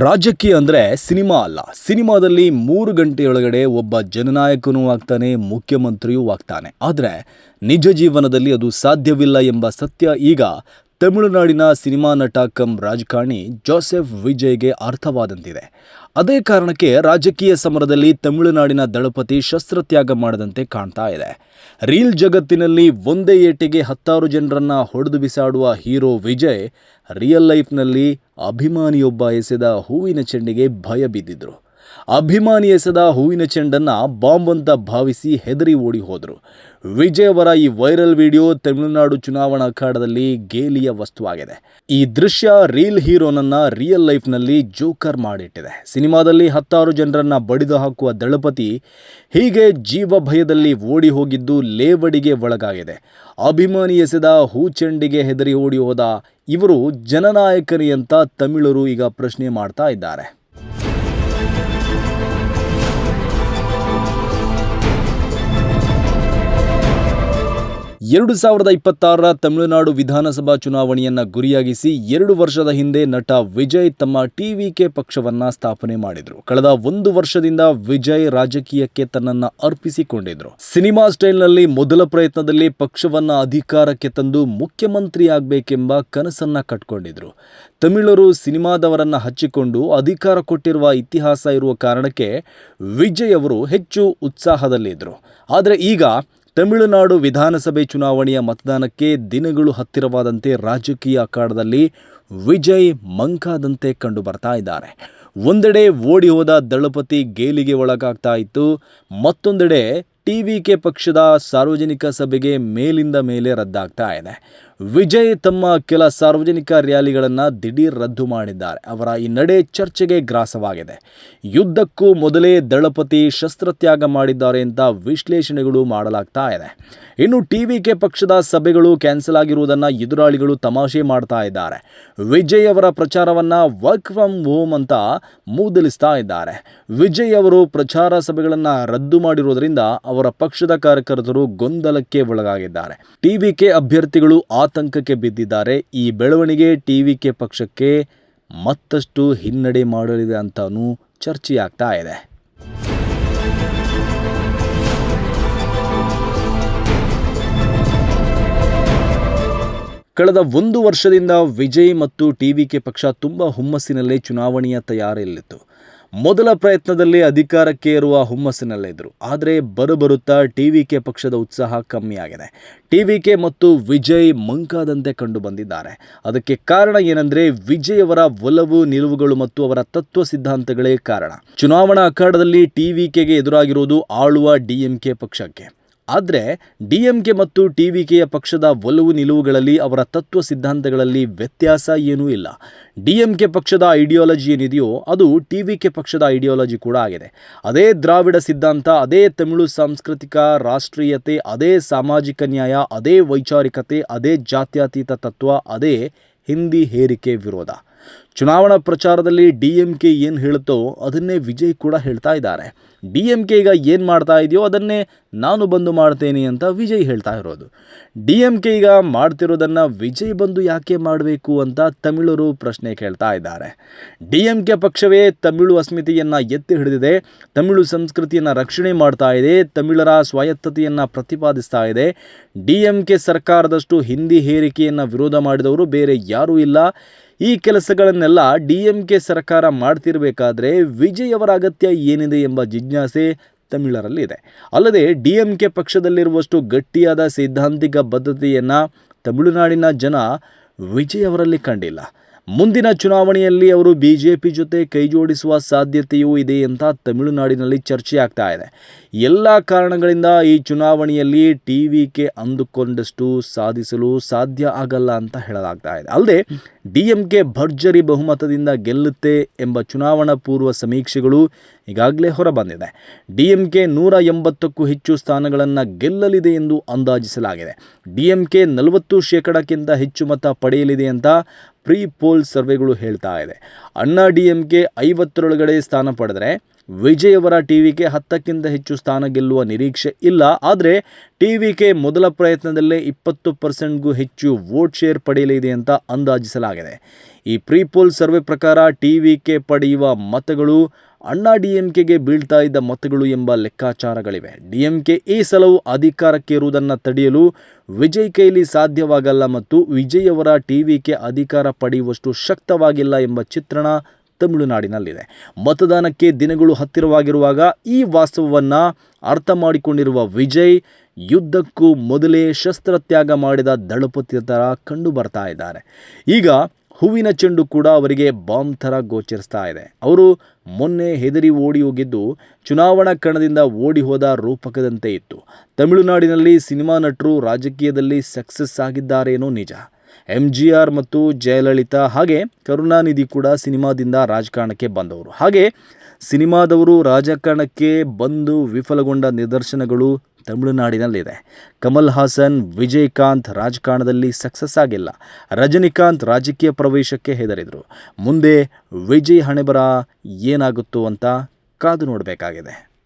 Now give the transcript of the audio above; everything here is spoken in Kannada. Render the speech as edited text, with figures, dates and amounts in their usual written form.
ರಾಜಕೀಯ ಅಂದರೆ ಸಿನಿಮಾ ಅಲ್ಲ. ಸಿನಿಮಾದಲ್ಲಿ 3 ಗಂಟೆಯೊಳಗಡೆ ಒಬ್ಬ ಜನನಾಯಕನೂ ಆಗ್ತಾನೆ, ಮುಖ್ಯಮಂತ್ರಿಯೂ ಆಗ್ತಾನೆ. ಆದರೆ ನಿಜ ಜೀವನದಲ್ಲಿ ಅದು ಸಾಧ್ಯವಿಲ್ಲ ಎಂಬ ಸತ್ಯ ಈಗ ತಮಿಳುನಾಡಿನ ಸಿನಿಮಾ ನಟ ಕಮ್ ರಾಜಕಾರಣಿ ಜೋಸೆಫ್ ವಿಜಯ್ಗೆ ಅರ್ಥವಾದಂತಿದೆ. ಅದೇ ಕಾರಣಕ್ಕೆ ರಾಜಕೀಯ ಸಮರದಲ್ಲಿ ತಮಿಳುನಾಡಿನ ದಳಪತಿ ಶಸ್ತ್ರತ್ಯಾಗ ಮಾಡದಂತೆ ಕಾಣ್ತಾ ಇದೆ. ರೀಲ್ ಜಗತ್ತಿನಲ್ಲಿ ಒಂದೇ ಏಟಿಗೆ 10 ಜನರನ್ನ ಹೊಡೆದು ಬಿಸಾಡುವ ಹೀರೋ ವಿಜಯ್ ರಿಯಲ್ ಲೈಫ್ನಲ್ಲಿ ಅಭಿಮಾನಿಯೊಬ್ಬ ಎಸೆದ ಹೂವಿನ ಚೆಂಡಿಗೆ ಭಯ ಬಿದ್ದಿದ್ರು. ಅಭಿಮಾನಿ ಎಸೆದ ಹೂವಿನ ಚೆಂಡನ್ನು ಬಾಂಬ್ ಅಂತ ಭಾವಿಸಿ ಹೆದರಿ ಓಡಿ ಹೋದರು. ವಿಜಯ್ ಅವರ ಈ ವೈರಲ್ ವಿಡಿಯೋ ತಮಿಳುನಾಡು ಚುನಾವಣಾ ಅಖಾಡದಲ್ಲಿ ಗೇಲಿಯ ವಸ್ತುವಾಗಿದೆ. ಈ ದೃಶ್ಯ ರೀಲ್ ಹೀರೋನನ್ನ ರಿಯಲ್ ಲೈಫ್ನಲ್ಲಿ ಜೋಕರ್ ಮಾಡಿಟ್ಟಿದೆ. ಸಿನಿಮಾದಲ್ಲಿ 10 ಜನರನ್ನ ಬಡಿದು ಹಾಕುವ ದಳಪತಿ ಹೀಗೆ ಜೀವ ಭಯದಲ್ಲಿ ಓಡಿ ಹೋಗಿದ್ದು ಲೇವಡಿಗೆ ಒಳಗಾಗಿದೆ. ಅಭಿಮಾನಿ ಎಸೆದ ಹೂ ಚೆಂಡಿಗೆ ಹೆದರಿ ಓಡಿ ಹೋದ ಇವರು ಜನನಾಯಕನೇ ಅಂತ ತಮಿಳರು ಈಗ ಪ್ರಶ್ನೆ ಮಾಡ್ತಾ ಇದ್ದಾರೆ. 2026ರ ತಮಿಳುನಾಡು ವಿಧಾನಸಭಾ ಚುನಾವಣೆಯನ್ನು ಗುರಿಯಾಗಿಸಿ 2 ವರ್ಷದ ಹಿಂದೆ ನಟ ವಿಜಯ್ ತಮ್ಮ ಟಿವಿಕೆ ಪಕ್ಷವನ್ನು ಸ್ಥಾಪನೆ ಮಾಡಿದರು. ಕಳೆದ 1 ವರ್ಷದಿಂದ ವಿಜಯ್ ರಾಜಕೀಯಕ್ಕೆ ತನ್ನನ್ನು ಅರ್ಪಿಸಿಕೊಂಡಿದ್ರು. ಸಿನಿಮಾ ಸ್ಟೈಲ್ನಲ್ಲಿ ಮೊದಲ ಪ್ರಯತ್ನದಲ್ಲಿ ಪಕ್ಷವನ್ನು ಅಧಿಕಾರಕ್ಕೆ ತಂದು ಮುಖ್ಯಮಂತ್ರಿ ಆಗಬೇಕೆಂಬ ಕನಸನ್ನ ಕಟ್ಕೊಂಡಿದ್ರು. ತಮಿಳರು ಸಿನಿಮಾದವರನ್ನ ಹಚ್ಚಿಕೊಂಡು ಅಧಿಕಾರ ಕೊಟ್ಟಿರುವ ಇತಿಹಾಸ ಇರುವ ಕಾರಣಕ್ಕೆ ವಿಜಯ್ ಅವರು ಹೆಚ್ಚು ಉತ್ಸಾಹದಲ್ಲಿದ್ದರು. ಆದರೆ ಈಗ ತಮಿಳುನಾಡು ವಿಧಾನಸಭೆ ಚುನಾವಣೆಯ ಮತದಾನಕ್ಕೆ ದಿನಗಳು ಹತ್ತಿರವಾದಂತೆ ರಾಜಕೀಯ ಅಖಾಡದಲ್ಲಿ ವಿಜಯ್ ಮಂಕಾದಂತೆ ಕಂಡು ಬರ್ತಾ ಇದ್ದಾರೆ. ಒಂದೆಡೆ ಓಡಿ ಹೋದ ದಳಪತಿ ಗೇಲಿಗೆ ಒಳಗಾಗ್ತಾ ಇತ್ತು, ಮತ್ತೊಂದೆಡೆ ಟಿವಿಕೆ ಪಕ್ಷದ ಸಾರ್ವಜನಿಕ ಸಭೆಗೆ ಮೇಲಿಂದ ಮೇಲೆ ರದ್ದಾಗ್ತಾ ಇದೆ. ವಿಜಯ್ ತಮ್ಮ ಕೆಲ ಸಾರ್ವಜನಿಕ ರ್ಯಾಲಿಗಳನ್ನು ದಿಢೀರ್ ರದ್ದು ಮಾಡಿದ್ದಾರೆ. ಅವರ ಈ ನಡೆ ಚರ್ಚೆಗೆ ಗ್ರಾಸವಾಗಿದೆ. ಯುದ್ಧಕ್ಕೂ ಮೊದಲೇ ದಳಪತಿ ಶಸ್ತ್ರತ್ಯಾಗ ಮಾಡಿದ್ದಾರೆ ಅಂತ ವಿಶ್ಲೇಷಣೆಗಳು ಮಾಡಲಾಗ್ತಾ ಇದೆ. ಇನ್ನು ಟಿವಿಕೆ ಪಕ್ಷದ ಸಭೆಗಳು ಕ್ಯಾನ್ಸಲ್ ಆಗಿರುವುದನ್ನು ಎದುರಾಳಿಗಳು ತಮಾಷೆ ಮಾಡ್ತಾ ಇದ್ದಾರೆ. ವಿಜಯ್ ಅವರ ಪ್ರಚಾರವನ್ನು ವರ್ಕ್ ಫ್ರಮ್ ಹೋಮ್ ಅಂತ ಮೂದಲಿಸ್ತಾ ಇದ್ದಾರೆ. ವಿಜಯ್ ಅವರು ಪ್ರಚಾರ ಸಭೆಗಳನ್ನು ರದ್ದು ಮಾಡಿರುವುದರಿಂದ ಅವರ ಪಕ್ಷದ ಕಾರ್ಯಕರ್ತರು ಗೊಂದಲಕ್ಕೆ ಒಳಗಾಗಿದ್ದಾರೆ. ಟಿವಿಕೆ ಅಭ್ಯರ್ಥಿಗಳು ಆತಂಕಕ್ಕೆ ಬಿದ್ದಿದ್ದಾರೆ. ಈ ಬೆಳವಣಿಗೆ ಟಿವಿಕೆ ಪಕ್ಷಕ್ಕೆ ಮತ್ತಷ್ಟು ಹಿನ್ನಡೆ ಮಾಡಲಿದೆ ಅಂತಾನೂ ಚರ್ಚೆಯಾಗ್ತಾ ಇದೆ. ಕಳೆದ 1 ವರ್ಷದಿಂದ ವಿಜಯ್ ಮತ್ತು ಟಿವಿಕೆ ಪಕ್ಷ ತುಂಬ ಹುಮ್ಮಸ್ಸಿನಲ್ಲೇ ಚುನಾವಣೆಯ ತಯಾರಿಯಲ್ಲಿತ್ತು. ಮೊದಲ ಪ್ರಯತ್ನದಲ್ಲಿ ಅಧಿಕಾರಕ್ಕೆ ಏರುವ ಹುಮ್ಮಸ್ಸಿನಲ್ಲಿದ್ದರು. ಆದರೆ ಬರುತ್ತಾ ಟಿವಿಕೆ ಪಕ್ಷದ ಉತ್ಸಾಹ ಕಮ್ಮಿಯಾಗಿದೆ. ಟಿವಿಕೆ ಮತ್ತು ವಿಜಯ್ ಮಂಕಾದಂತೆ ಕಂಡು ಬಂದಿದ್ದಾರೆ. ಅದಕ್ಕೆ ಕಾರಣ ಏನಂದರೆ ವಿಜಯ್ ಅವರ ಒಲವು ನಿಲುವುಗಳು ಮತ್ತು ಅವರ ತತ್ವ ಸಿದ್ಧಾಂತಗಳೇ ಕಾರಣ. ಚುನಾವಣಾ ಅಖಾಡದಲ್ಲಿ ಟಿವಿಕೆಗೆ ಎದುರಾಗಿರುವುದು ಆಳುವ ಡಿಎಂಕೆ ಪಕ್ಷಕ್ಕೆ. ಆದರೆ ಡಿಎಂಕೆ ಮತ್ತು ಟಿವಿಕೆಯ ಪಕ್ಷದ ಒಲವು ನಿಲುವುಗಳಲ್ಲಿ, ಅವರ ತತ್ವ ಸಿದ್ಧಾಂತಗಳಲ್ಲಿ ವ್ಯತ್ಯಾಸ ಏನೂ ಇಲ್ಲ. ಡಿಎಂಕೆ ಪಕ್ಷದ ಐಡಿಯಾಲಜಿ ಏನಿದೆಯೋ ಅದು ಟಿವಿಕೆ ಪಕ್ಷದ ಐಡಿಯಾಲಜಿ ಕೂಡ ಆಗಿದೆ. ಅದೇ ದ್ರಾವಿಡ ಸಿದ್ಧಾಂತ, ಅದೇ ತಮಿಳು ಸಾಂಸ್ಕೃತಿಕ ರಾಷ್ಟ್ರೀಯತೆ, ಅದೇ ಸಾಮಾಜಿಕ ನ್ಯಾಯ, ಅದೇ ವೈಚಾರಿಕತೆ, ಅದೇ ಜಾತ್ಯತೀತ ತತ್ವ, ಅದೇ ಹಿಂದಿ ಹೇರಿಕೆ ವಿರೋಧ. ಚುನಾವಣಾ ಪ್ರಚಾರದಲ್ಲಿ ಡಿಎಂಕೆ ಏನು ಹೇಳುತ್ತೋ ಅದನ್ನೇ ವಿಜಯ್ ಕೂಡ ಹೇಳ್ತಾ ಇದ್ದಾರೆ. ಡಿಎಂಕೆ ಈಗ ಏನು ಮಾಡ್ತಾ ಇದೆಯೋ ಅದನ್ನೇ ನಾನು ಬಂದು ಮಾಡ್ತೇನೆ ಅಂತ ವಿಜಯ್ ಹೇಳ್ತಾ ಇರೋದು. ಡಿಎಂಕೆ ಈಗ ಮಾಡ್ತಿರೋದನ್ನು ವಿಜಯ್ ಬಂದು ಯಾಕೆ ಮಾಡಬೇಕು ಅಂತ ತಮಿಳರು ಪ್ರಶ್ನೆ ಕೇಳ್ತಾ ಇದ್ದಾರೆ. ಡಿಎಂಕೆ ಪಕ್ಷವೇ ತಮಿಳು ಅಸ್ಮಿತೆಯನ್ನು ಎತ್ತಿ ಹಿಡಿದಿದೆ, ತಮಿಳು ಸಂಸ್ಕೃತಿಯನ್ನು ರಕ್ಷಣೆ ಮಾಡ್ತಾ ಇದೆ, ತಮಿಳರ ಸ್ವಾಯತ್ತತೆಯನ್ನು ಪ್ರತಿಪಾದಿಸ್ತಾ ಇದೆ. ಡಿಎಂಕೆ ಸರ್ಕಾರದಷ್ಟು ಹಿಂದಿ ಹೇರಿಕೆಯನ್ನು ವಿರೋಧ ಮಾಡಿದವರು ಬೇರೆ ಯಾರೂ ಇಲ್ಲ. ಈ ಕೆಲಸಗಳನ್ನೆಲ್ಲ ಡಿಎಂಕೆ ಸರ್ಕಾರ ಮಾಡ್ತಿರಬೇಕಾದ್ರೆ ವಿಜಯ್ ಅವರ ಅಗತ್ಯ ಏನಿದೆ ಎಂಬ ಜಿಜ್ಞಾಸೆ ತಮಿಳರಲ್ಲಿ ಇದೆ. ಅಲ್ಲದೆ ಡಿಎಂಕೆ ಪಕ್ಷದಲ್ಲಿರುವಷ್ಟು ಗಟ್ಟಿಯಾದ ಸೈದ್ಧಾಂತಿಕ ಬದ್ಧತೆಯನ್ನು ತಮಿಳುನಾಡಿನ ಜನ ವಿಜಯ್ ಅವರಲ್ಲಿ ಕಂಡಿಲ್ಲ. ಮುಂದಿನ ಚುನಾವಣೆಯಲ್ಲಿ ಅವರು ಬಿಜೆಪಿ ಜೊತೆ ಕೈಜೋಡಿಸುವ ಸಾಧ್ಯತೆಯೂ ಇದೆ ಅಂತ ತಮಿಳುನಾಡಿನಲ್ಲಿ ಚರ್ಚೆ ಆಗ್ತಾ ಇದೆ. ಎಲ್ಲ ಕಾರಣಗಳಿಂದ ಈ ಚುನಾವಣೆಯಲ್ಲಿ ಟಿವಿಕೆ ಅಂದುಕೊಂಡಷ್ಟು ಸಾಧಿಸಲು ಸಾಧ್ಯ ಆಗಲ್ಲ ಅಂತ ಹೇಳಲಾಗ್ತಾ ಇದೆ. ಅಲ್ಲದೆ ಡಿಎಂಕೆ ಭರ್ಜರಿ ಬಹುಮತದಿಂದ ಗೆಲ್ಲುತ್ತೆ ಎಂಬ ಚುನಾವಣಾ ಪೂರ್ವ ಸಮೀಕ್ಷೆಗಳು ಈಗಾಗಲೇ ಹೊರಬಂದಿದೆ. ಡಿಎಂಕೆ 180ಕ್ಕೂ ಹೆಚ್ಚು ಸ್ಥಾನಗಳನ್ನು ಗೆಲ್ಲಲಿದೆ ಎಂದು ಅಂದಾಜಿಸಲಾಗಿದೆ. ಡಿಎಂಕೆ 40% ಹೆಚ್ಚು ಮತ ಪಡೆಯಲಿದೆ ಅಂತ ಪ್ರೀ ಪೋಲ್ ಸರ್ವೆಗಳು ಹೇಳ್ತಾ ಇದೆ. ಅಣ್ಣಾ ಡಿಎಂಕೆ 50ರೊಳಗಡೆ ಸ್ಥಾನ ಪಡೆದರೆ ವಿಜಯ್ ಅವರ ಟಿವಿಕೆ 10ಕ್ಕಿಂತ ಹೆಚ್ಚು ಸ್ಥಾನ ಗೆಲ್ಲುವ ನಿರೀಕ್ಷೆ ಇಲ್ಲ. ಆದರೆ ಟಿವಿಕೆ ಮೊದಲ ಪ್ರಯತ್ನದಲ್ಲೇ 20%ಗೂ ಹೆಚ್ಚು ವೋಟ್ ಶೇರ್ ಪಡೆಯಲಿದೆ ಅಂತ ಅಂದಾಜಿಸಲಾಗಿದೆ. ಈ ಪ್ರೀಪೋಲ್ ಸರ್ವೆ ಪ್ರಕಾರ ಟಿವಿಕೆ ಪಡೆಯುವ ಮತಗಳು ಅಣ್ಣಾ ಡಿಎಂಕೆಗೆ ಬೀಳ್ತಾ ಇದ್ದ ಮತಗಳು ಎಂಬ ಲೆಕ್ಕಾಚಾರಗಳಿವೆ. ಡಿಎಂಕೆ ಈ ಸಲವೂ ಅಧಿಕಾರಕ್ಕೇರುವುದನ್ನು ತಡೆಯಲು ವಿಜಯ್ ಕೈಲಿ ಸಾಧ್ಯವಾಗಲ್ಲ ಮತ್ತು ವಿಜಯ್ ಅವರ ಟಿವಿಕೆ ಅಧಿಕಾರ ಪಡೆಯುವಷ್ಟು ಶಕ್ತವಾಗಿಲ್ಲ ಎಂಬ ಚಿತ್ರಣ ತಮಿಳುನಾಡಿನಲ್ಲಿದೆ. ಮತದಾನಕ್ಕೆ ದಿನಗಳು ಹತ್ತಿರವಾಗಿರುವಾಗ ಈ ವಾಸ್ತವವನ್ನು ಅರ್ಥ ಮಾಡಿಕೊಂಡಿರುವ ವಿಜಯ್ ಯುದ್ಧಕ್ಕೂ ಮೊದಲೇ ಶಸ್ತ್ರತ್ಯಾಗ ಮಾಡಿದ ದಳಪತಿ ಥರ ಕಂಡು ಬರ್ತಾ ಇದ್ದಾರೆ. ಈಗ ಹೂವಿನ ಚೆಂಡು ಕೂಡ ಅವರಿಗೆ ಬಾಂಬ್ ಥರ ಗೋಚರಿಸ್ತಾ ಇದೆ. ಅವರು ಮೊನ್ನೆ ಹೆದರಿ ಓಡಿ ಹೋಗಿದ್ದು ಚುನಾವಣಾ ಕಣದಿಂದ ಓಡಿ ಹೋದ ರೂಪಕದಂತೆ ಇತ್ತು. ತಮಿಳುನಾಡಿನಲ್ಲಿ ಸಿನಿಮಾ ನಟರು ರಾಜಕೀಯದಲ್ಲಿ ಸಕ್ಸಸ್ ಆಗಿದ್ದಾರೇನೋ ನಿಜ. MGR ಮತ್ತು ಜಯಲಲಿತಾ ಹಾಗೆ ಕರುಣಾನಿಧಿ ಕೂಡ ಸಿನಿಮಾದಿಂದ ರಾಜಕಾರಣಕ್ಕೆ ಬಂದವರು. ಹಾಗೆ ಸಿನಿಮಾದವರು ರಾಜಕಾರಣಕ್ಕೆ ಬಂದು ವಿಫಲಗೊಂಡ ನಿದರ್ಶನಗಳು ತಮಿಳುನಾಡಿನಲ್ಲಿದೆ. ಕಮಲ್ ಹಾಸನ್, ವಿಜಯಕಾಂತ್ ರಾಜಕಾರಣದಲ್ಲಿ ಸಕ್ಸಸ್ ಆಗಿಲ್ಲ. ರಜನಿಕಾಂತ್ ರಾಜಕೀಯ ಪ್ರವೇಶಕ್ಕೆ ಹೆದರಿದರು. ಮುಂದೆ ವಿಜಯ್ ಹಣೆಬರ ಏನಾಗುತ್ತೋ ಅಂತ ಕಾದು ನೋಡಬೇಕಾಗಿದೆ.